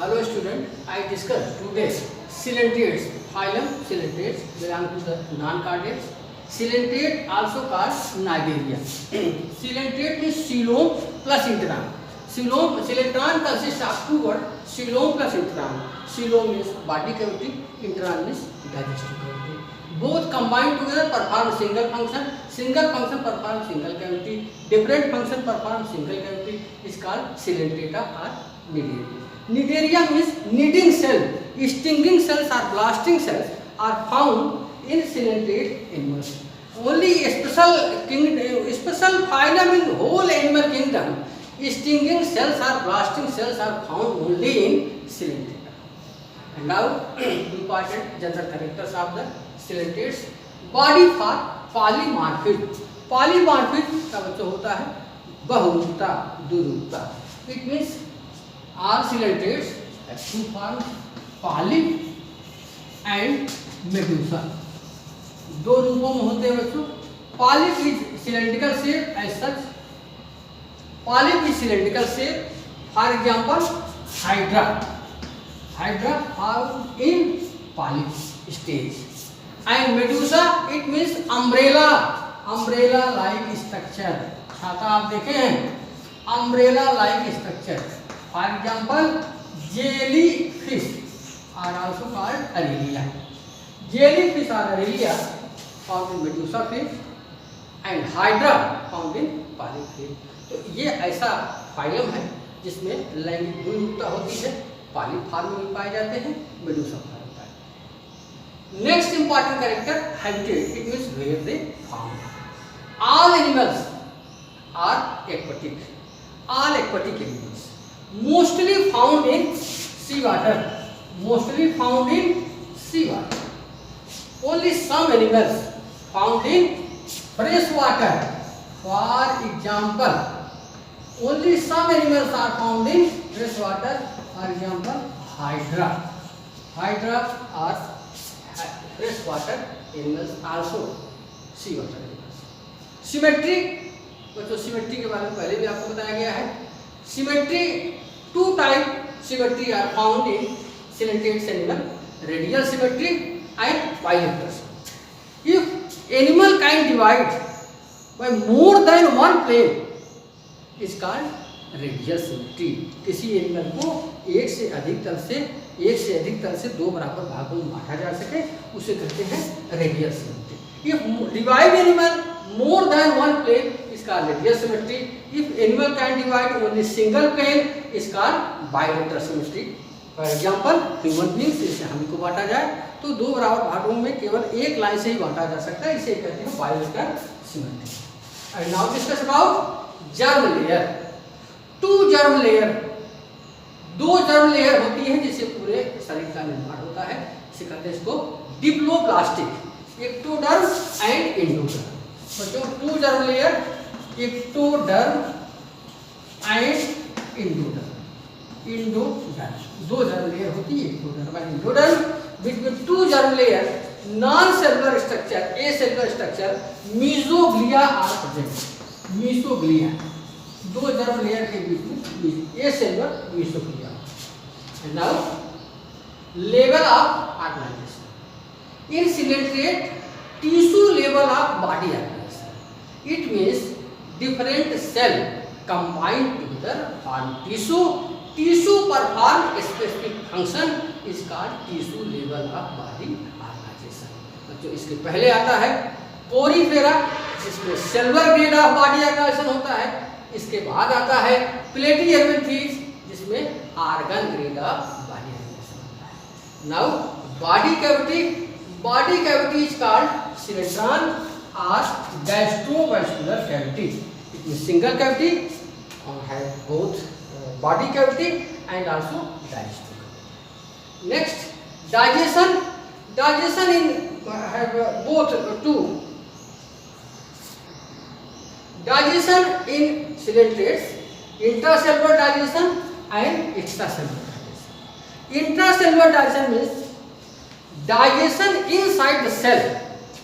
Hello student, I discuss today's ciliates, phylum ciliates belong to the non-cardiacs. Ciliate also called Nigeria. Ciliate means coelom plus intron. Coelom consists of two words, coelom plus intron. Coelom means body cavity, intron means digestive cavity. Both combined together perform single function. Single function perform single cavity. Different function perform single cavity is called ciliata or nidaria. Nidaria means kneading cell. Stinging cells or blasting cells are found in ciliate animals. Only special phylum in whole animal kingdom. Stinging cells or blasting cells are found only in ciliata. And now important general characters of the ciliates. Body for polymorphic. Polymorphic का मतलब होता है बहुरूपता, दुरूपता. It means all ciliates have two forms, polyp and medusa. दो रूपों में होते हैं बच्चों. Polyp is cylindrical shape as such. Polyp is cylindrical shape. For example, hydra. Hydra found in polyp stage. And medusa, it means umbrella. Umbrella like structure. छाता आप देखे हैं, umbrella like structure. For example, jellyfish are also called Aralia. Jellyfish or Aralia found in medusa fish and hydra found in polyp fish. तो ये ऐसा phylum है जिसमें लैंगिक द्विरूपता होती है. पॉलिप फॉर्म में पाए जाते हैं, मेडुसा फॉर्म में पाए जाते हैं. Next important character habitat. It means where they found. All animals are aquatic. All aquatic animals mostly found in sea water. Mostly found in sea water. Only some animals found in fresh water. For example, only some animals are found in fresh water. For example, hydra. Hydra are fresh water animals, also sea water animals. Symmetry, तो symmetry के बारे में पहले भी आपको बताया गया है. Symmetry, two type symmetry are found in ciliates animal: radial symmetry and bilateral symmetry. If animal can divide by more than one plane, is called radial symmetry. किसी एनिमल को एक से अधिक तल से दो बराबर भागों में बांटा जा सके, उसे कहते हैं radial symmetry. If divide animal more than one plane is called radial symmetry. If animal can divide only single plane is called bilateral symmetry. For example, human beings, जैसे हम को बांटा जाए तो दो बराबर भागों में केवल एक लाइन से ही बांटा जा सकता है, इसे कहते हैं bilateral symmetry. And now discuss about germ layer. Two germ layer, दो जर्म लेयर होती है जिससे पूरे शरीर का निर्माण होता है. इसे कहते हैं इसको डिप्लोप्लास्टिक. Ectoderm and endoderm. बच्चों, two germ layer, ectoderm and endoderm. Endoderm दो जर्म लेयर होती है, ectoderm and endoderm. Between two germ layer non cellular structure, acellular structure, mesoglea are present. Mesoglea, दो जर्म लेयर के बीच में acellular mesoglea. Now level of organisation. In ciliate tissue level of body organisation. It means different cell combined together form tissue. Tissue perform specific function is called tissue level of body organisation. बच्चों, इसके पहले आता है Porifera, जिसमें cellular grade of body organisation होता है. इसके बाद आता है प्लेटिहेल्मिन्थेस, जिसमें organ grade of body organisation होता है. Now body cavity. Body cavity is called coelenteron और gastrovascular cavity. It means single cavity have both body cavity and also gastro. Next, digestion. Digestion in have both two. Digestion in ciliates, intracellular digestion and extracellular digestion. Intracellular digestion means digestion inside the cell.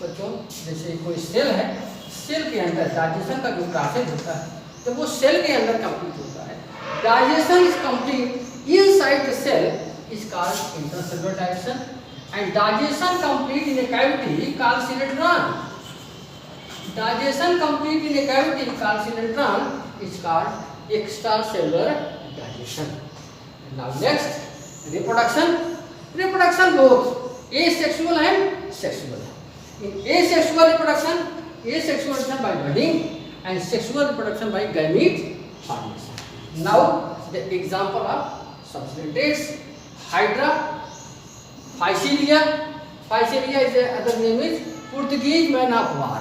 बच्चों, जैसे कोई cell है, cell के अंदर digestion का जो process होता है, तो वो सेल के अंदर कंप्लीट होता है. Digestion is complete inside the cell is called intracellular digestion, and digestion complete in a cavity called coelentron. Digestion complete in a cavity called coelentron is called extracellular digestion. And now next, reproduction. Reproduction both asexual and sexual. In asexual reproduction by budding and sexual reproduction by gamete formation. Now the example of subciliates: Hydra, Phycelia. Phycelia is the other name is Portuguese man of war.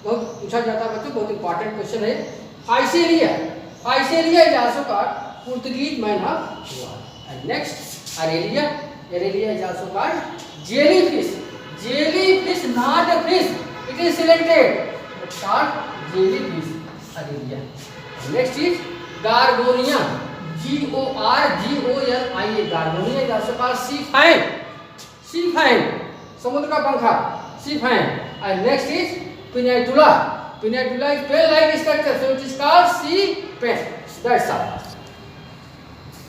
बहुत पूछा जाता है बच्चों, बहुत important question है. Phycelia. Phycelia is also called Portuguese man of war. And next, Aurelia. Aurelia is also called jellyfish. Jellyfish, not a fish. It is coelenterate, but called jellyfish. Aurelia. Next is Gorgonia. Gorgonia. Gorgonia is also called sea fan. Sea fan. समुद्र का पंखा. Sea fan. And next is Pennatula. Pennatula is pen-like structure, so it is called sea pen. That's all.